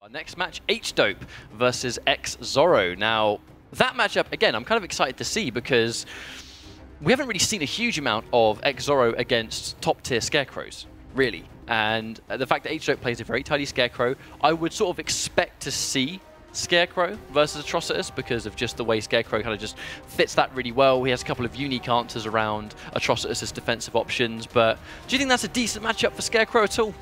Our next match, xDope versus xZoro. Now, that matchup, again, I'm kind of excited to see because we haven't really seen a huge amount of xZoro against top-tier Scarecrows, really. And the fact that xDope plays a very tidy Scarecrow, I would sort of expect to see Scarecrow versus Atrocitus because of just the way Scarecrow kind of just fits that really well. He has a couple of unique answers around Atrocitus' defensive options, but do you think that's a decent matchup for Scarecrow at all?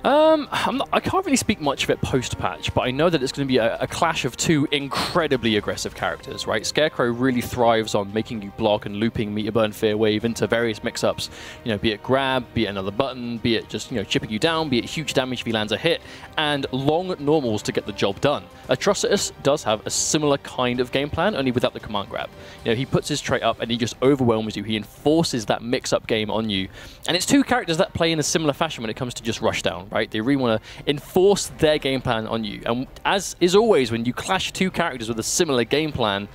I can't really speak much of it post-patch, but I know that it's going to be a clash of two incredibly aggressive characters, right? Scarecrow really thrives on making you block and looping Meteor Burn Fear Wave into various mix-ups, you know, be it grab, be it another button, be it just, you know, chipping you down, be it huge damage if he lands a hit, and long normals to get the job done. Atrocitus does have a similar kind of game plan, only without the command grab. You know, he puts his trait up and he just overwhelms you. He enforces that mix-up game on you. And it's two characters that play in a similar fashion when it comes to just rushdown, right? They really want to enforce their game plan on you. And as is always, when you clash two characters with a similar game plan,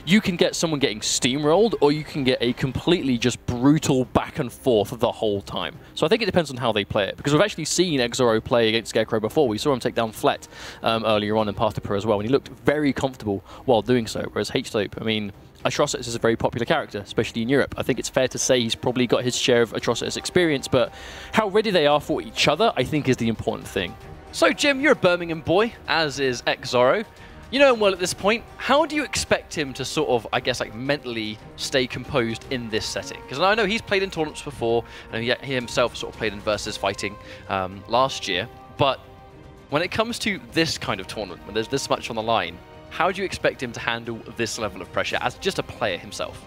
you can get someone getting steamrolled, or you can get a completely just brutal back and forth the whole time. So I think it depends on how they play it, because we've actually seen xZoro play against Scarecrow before. We saw him take down Flet earlier on in Path to Pro as well, and he looked very comfortable while doing so, whereas xDope, I mean, Atrocitus is a very popular character, especially in Europe. I think it's fair to say he's probably got his share of Atrocitus experience, but how ready they are for each other, I think, is the important thing. So, Jim, you're a Birmingham boy, as is xZoro. You know him well at this point. How do you expect him to sort of, I guess, like mentally stay composed in this setting? Because I know he's played in tournaments before, and he himself sort of played in versus fighting last year. But when it comes to this kind of tournament, when there's this much on the line, how do you expect him to handle this level of pressure as just a player himself?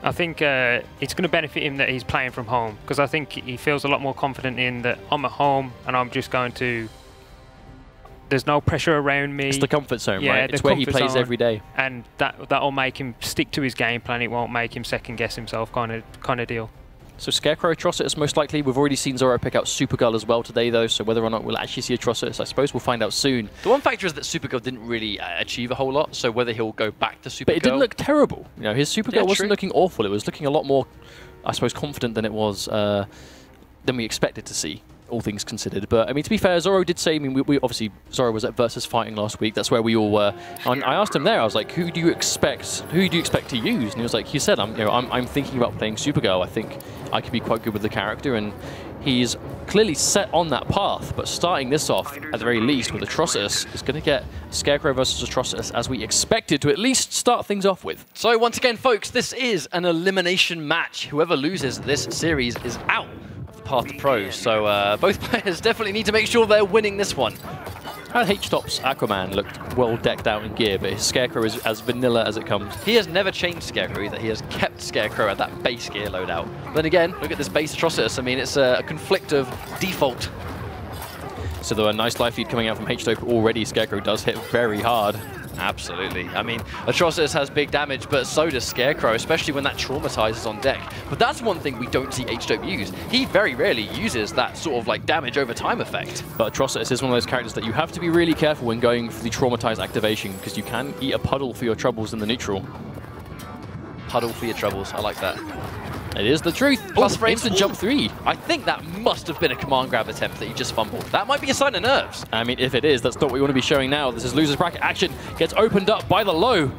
I think it's going to benefit him that he's playing from home, because I think he feels a lot more confident in that I'm at home and I'm just going to... There's no pressure around me. It's the comfort zone, yeah, right? It's where he plays every day. And that'll make him stick to his game plan. It won't make him second guess himself kind of deal. So Scarecrow, Atrocitus most likely. We've already seen Zoro pick out Supergirl as well today, though, so whether or not we'll actually see Atrocitus, I suppose we'll find out soon. The one factor is that Supergirl didn't really achieve a whole lot, so whether he'll go back to Supergirl... But it didn't look terrible. You know, his Supergirl wasn't looking awful. It was looking a lot more, I suppose, confident than it was, than we expected to see, all things considered. But, I mean, to be fair, Zoro did say, I mean, we obviously, Zoro was at Versus Fighting last week. That's where we all were. And I asked him there, I was like, who do you expect to use? And he was like, you said, I'm thinking about playing Supergirl. I think I could be quite good with the character. And he's clearly set on that path. But starting this off, at the very least, with Atrocitus, is going to get Scarecrow versus Atrocitus as we expected to at least start things off with. So once again, folks, this is an elimination match. Whoever loses this series is out of the Path to Pro. So both players definitely need to make sure they're winning this one. And H-Top's Aquaman looked well decked out in gear, but his Scarecrow is as vanilla as it comes. He has never changed Scarecrow either. He has kept Scarecrow at that base gear loadout. Then again, look at this base Atrocitus. I mean, it's a conflict of default. So though a nice life feed coming out from H-Top already, Scarecrow does hit very hard. Absolutely. I mean, Atrocitus has big damage, but so does Scarecrow, especially when that traumatizes on deck. But that's one thing we don't see H-Dope use. He very rarely uses that sort of like damage over time effect. But Atrocitus is one of those characters that you have to be really careful when going for the traumatized activation, because you can eat a puddle for your troubles in the neutral. Puddle for your troubles. I like that. It is the truth. Plus frames. Instant jump 3. I think that must have been a command grab attempt that he just fumbled. That might be a sign of nerves. I mean, if it is, that's not what we want to be showing now. This is loser's bracket action. Gets opened up by the low.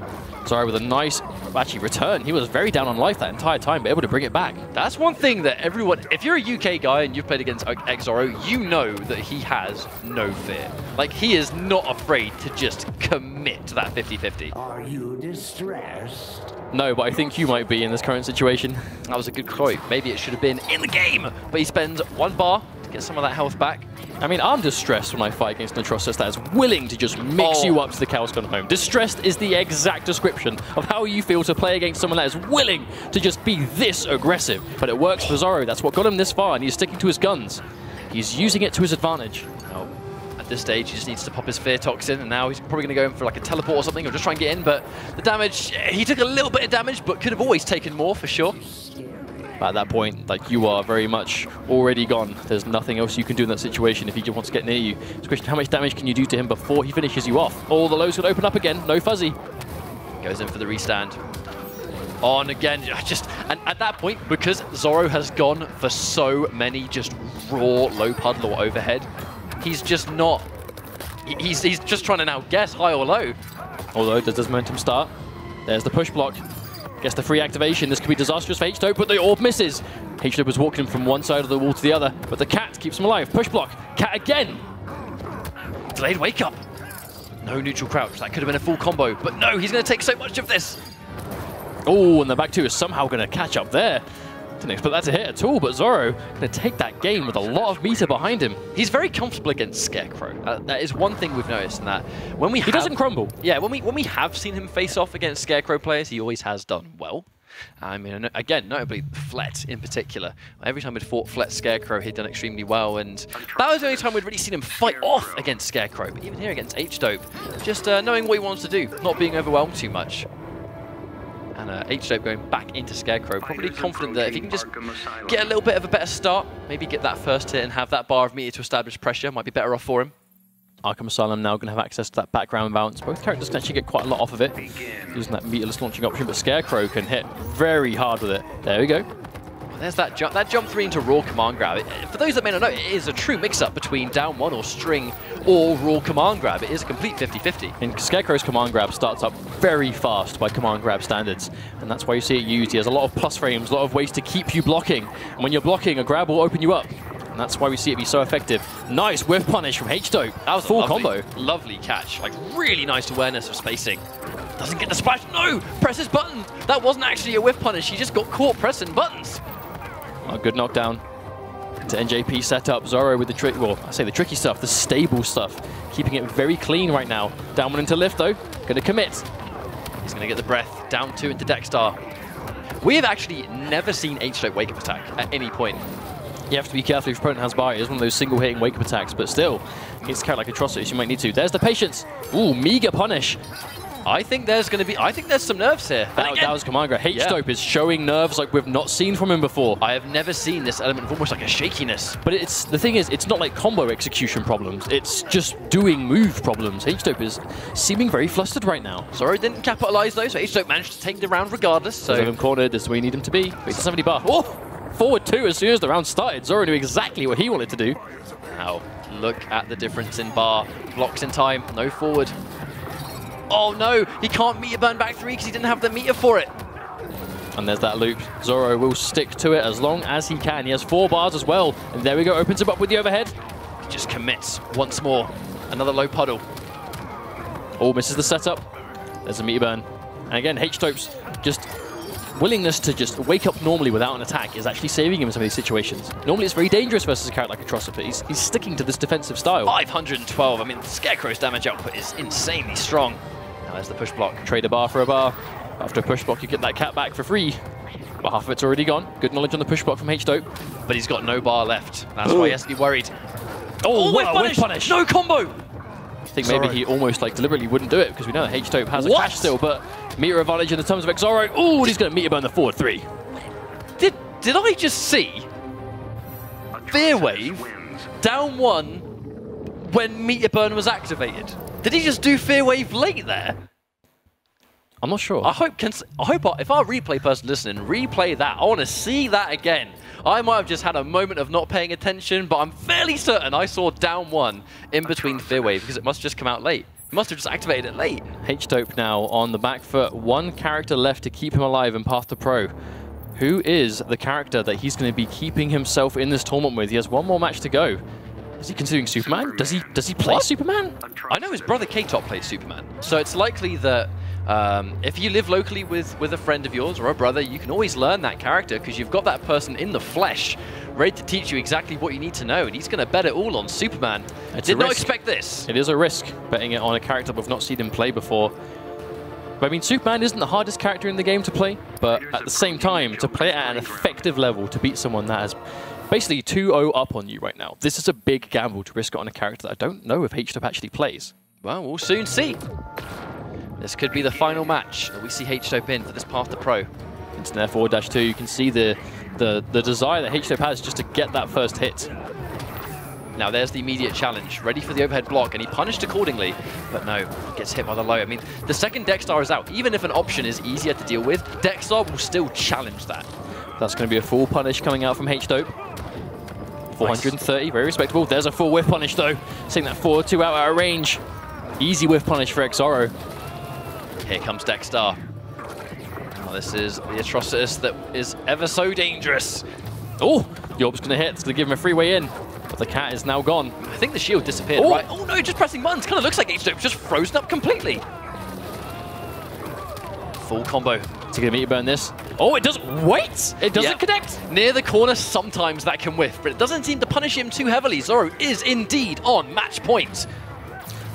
Sorry, with a nice, actually, return. He was very down on life that entire time, but able to bring it back. That's one thing that everyone, if you're a UK guy and you've played against xZoro, you know that he has no fear. Like, he is not afraid to just commit to that 50-50. Are you distressed? No, but I think you might be in this current situation. That was a good quote. Maybe it should have been in the game, but he spends 1 bar to get some of that health back. I mean, I'm distressed when I fight against an Atrocitus that is willing to just mix you up to the cows come home. Distressed is the exact description of how you feel to play against someone that is willing to just be this aggressive. But it works for Zoro. That's what got him this far, and he's sticking to his guns. He's using it to his advantage. Oh. At this stage, he just needs to pop his Fear Toxin, and now he's probably going to go in for like a teleport or something, or just try and get in. But the damage, he took a little bit of damage, but could have always taken more for sure. But at that point, like, you are very much already gone. There's nothing else you can do in that situation if he just wants to get near you. It's a question, how much damage can you do to him before he finishes you off? All the lows could open up again. No fuzzy. Goes in for the restand. On again, and at that point, because Zoro has gone for so many just raw low puddle or overhead, he's just not He's just trying to now guess high or low. Although, does momentum start? There's the push block. Gets the free activation. This could be disastrous for HDope, but the orb misses. HDope was walking from one side of the wall to the other, but the cat keeps him alive. Push block. Cat again. Delayed wake up. No neutral crouch. That could have been a full combo, but no, he's going to take so much of this. Oh, and the back two is somehow going to catch up there. Didn't expect that to hit at all, but Zoro going to take that game with a lot of meter behind him. He's very comfortable against Scarecrow. That is one thing we've noticed in that. When he doesn't crumble. Yeah, when we have seen him face off against Scarecrow players, he always has done well. I mean, again, notably Flet in particular. Every time we'd fought Flet Scarecrow, he'd done extremely well, and that was the only time we'd really seen him fight off against Scarecrow. But even here against HDope, just knowing what he wants to do, not being overwhelmed too much. And HDope going back into Scarecrow, probably confident that if he can just get a little bit of a better start, maybe get that first hit and have that bar of meter to establish pressure, might be better off for him. Arkham Asylum now going to have access to that background bounce. Both characters can actually get quite a lot off of it, using that meterless launching option, but Scarecrow can hit very hard with it. There we go. There's that jump 3 into raw command grab. For those that may not know, it is a true mix-up between down 1 or string or raw command grab. It is a complete 50-50. And Scarecrow's command grab starts up very fast by command grab standards, and that's why you see it used. He has a lot of plus frames, a lot of ways to keep you blocking. And when you're blocking, a grab will open you up. And that's why we see it be so effective. Nice whiff punish from HDope. That was full a combo. Lovely catch. Like, really nice awareness of spacing. Doesn't get the splash. No! Presses button. That wasn't actually a whiff punish. He just got caught pressing buttons. Oh, good knockdown. To NJP setup. Zoro with the trick. Well, I say the tricky stuff, the stable stuff. Keeping it very clean right now. Down 1 into lift, though. Going to commit. He's going to get the breath. Down 2 into Dexter. We have actually never seen HDope wake up attack at any point. You have to be careful if your opponent has bar. It is one of those single-hitting wake-up attacks, but still, against a character like Atrocitus, you might need to. There's the patience. Ooh, meager punish. I think there's some nerves here. That was command grab. HDope is showing nerves like we've not seen from him before. I have never seen this element of almost like a shakiness. But the thing is, it's not like combo execution problems. It's just doing move problems. HDope is seeming very flustered right now. Zoro didn't capitalize though, so HDope managed to take the round regardless. So him cornered. This is where you need him to be. But he doesn't have any bar. Oh! Forward 2 as soon as the round started. Zoro knew exactly what he wanted to do. Now, look at the difference in bar. Blocks in time, no forward. Oh no, he can't meter burn back 3 because he didn't have the meter for it. And there's that loop. Zoro will stick to it as long as he can. He has 4 bars as well. And there we go, opens him up with the overhead. He just commits once more. Another low puddle. Oh, misses the setup. There's a meter burn. And again, HDope's just willingness to just wake up normally without an attack is actually saving him in some of these situations. Normally it's very dangerous versus a character like Atrocitus, but he's sticking to this defensive style. 512, I mean, Scarecrow's damage output is insanely strong. Now there's the push block. Trade a bar for a bar. After a push block, you get that cat back for free. But half of it's already gone. Good knowledge on the push block from HDope. But he's got no bar left. That's why he has to be worried. Oh, wow, whiff punish! No combo! I think maybe he almost deliberately wouldn't do it because we know that HDope has a crash still, but meter advantage in the terms of xZoro. Oh, he's going to meter burn the forward 3. Did I just see Fear Wave down 1 when meter burn was activated? Did he just do Fear Wave late there? I'm not sure. I hope if our replay person listening replay that, I want to see that again. I might have just had a moment of not paying attention, but I'm fairly certain I saw down 1 in between Fear Wave because it must just come out late. He must have just activated it late. HDope now on the back foot. 1 character left to keep him alive in Path to Pro. Who is the character that he's going to be keeping himself in this tournament with? He has 1 more match to go. Is he considering Superman? Does he play Superman? I know his brother K-Top plays Superman, so it's likely that if you live locally with a friend of yours or a brother, you can always learn that character because you've got that person in the flesh ready to teach you exactly what you need to know, and he's going to bet it all on Superman. I did not expect this. It is a risk, betting it on a character we've not seen him play before. But I mean, Superman isn't the hardest character in the game to play, but at the same time, to play it at an effective level to beat someone that has basically 2-0 up on you right now, this is a big gamble to risk it on a character that I don't know if HDope actually plays. Well, we'll soon see. This could be the final match that we see HDope in for this Path to Pro. Into Nair forward dash 2, you can see the desire that HDope has just to get that first hit. Now there's the immediate challenge, ready for the overhead block, and he punished accordingly, but no, gets hit by the low. I mean, the second Dexter is out. Even if an option is easier to deal with, Dexter will still challenge that. That's going to be a full punish coming out from HDope. 430, very respectable. There's a full whiff punish though. Seeing that 4-2 out of range. Easy whiff punish for xZoro. Here comes Dexter. Oh, this is the Atrocitus that is ever so dangerous. Oh, the orb's gonna hit. It's gonna give him a freeway in. But the cat is now gone. I think the shield disappeared, right? Oh no, just pressing buttons. Kind of looks like xZoro's just frozen up completely. Full combo. Is he gonna meet burn this? Oh, it doesn't. Wait! It doesn't connect. Near the corner, sometimes that can whiff, but it doesn't seem to punish him too heavily. Zoro is indeed on match point.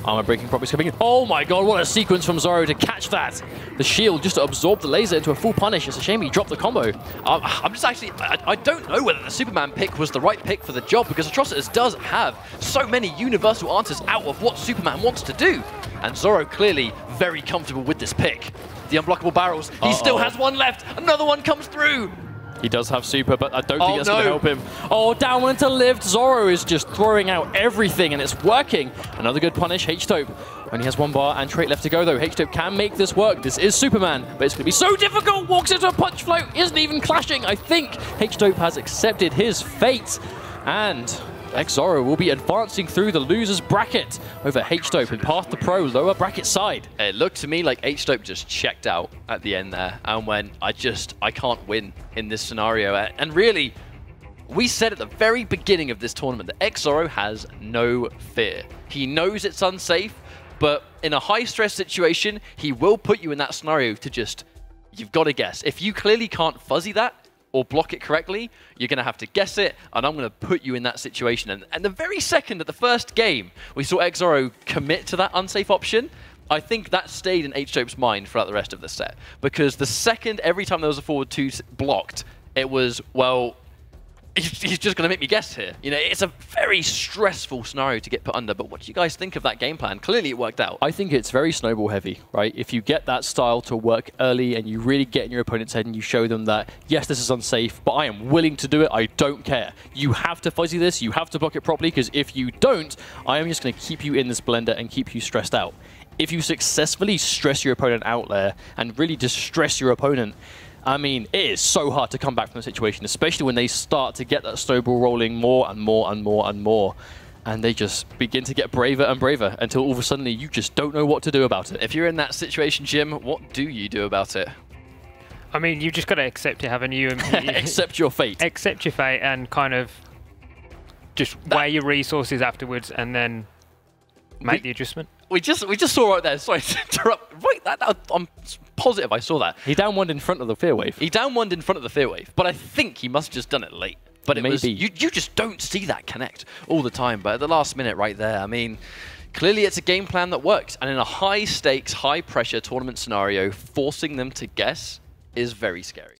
Armor breaking properties coming in. Oh my god, what a sequence from Zoro to catch that. The shield just to absorb the laser into a full punish. It's a shame he dropped the combo. I'm just actually, I don't know whether the Superman pick was the right pick for the job, because Atrocitus does have so many universal answers out of what Superman wants to do. And Zoro clearly very comfortable with this pick. The unblockable barrels, he still has one left. Another one comes through. He does have super, but I don't think that's going to help him. Oh, down one to lift. Zoro is just throwing out everything, and it's working. Another good punish. H-Tope only has one bar and trait left to go, though. H-Tope can make this work. This is Superman, but it's going to be so difficult. Walks into a punch flow, isn't even clashing. I think H-Tope has accepted his fate, and xZoro will be advancing through the losers bracket over H-Tope and Path to Pro lower bracket side. It looked to me like H-Tope just checked out at the end there and went, I can't win in this scenario. And really, we said at the very beginning of this tournament that xZoro has no fear. He knows it's unsafe, but in a high-stress situation, he will put you in that scenario to just, you've got to guess. If you clearly can't fuzzy that, or block it correctly, you're going to have to guess it, and I'm going to put you in that situation. And the very second of the first game, we saw xZoro commit to that unsafe option, I think that stayed in H-Tope's mind throughout the rest of the set. Because the second, every time there was a forward two blocked, it was, well, he's just going to make me guess here. You know, it's a very stressful scenario to get put under, but what do you guys think of that game plan? Clearly it worked out. I think it's very snowball heavy, right? If you get that style to work early and you really get in your opponent's head and you show them that, yes, this is unsafe, but I am willing to do it, I don't care. You have to fuzzy this, you have to block it properly, because if you don't, I am just going to keep you in this blender and keep you stressed out. If you successfully stress your opponent out there and really distress your opponent, I mean, it is so hard to come back from the situation, especially when they start to get that snowball rolling more and more and more and more. And they just begin to get braver and braver until all of a sudden you just don't know what to do about it. If you're in that situation, Jim, what do you do about it? I mean, you've just got to accept it, haven't you? Accept your fate. Accept your fate and kind of just weigh your resources afterwards and then make the adjustment. We just saw right there. Sorry to interrupt. Right, I'm positive I saw that. He down one in front of the fear wave. He down one in front of the fear wave, but I think he must have just done it late. But it was, you just don't see that connect all the time. But at the last minute right there, I mean, clearly it's a game plan that works. And in a high stakes, high pressure tournament scenario, forcing them to guess is very scary.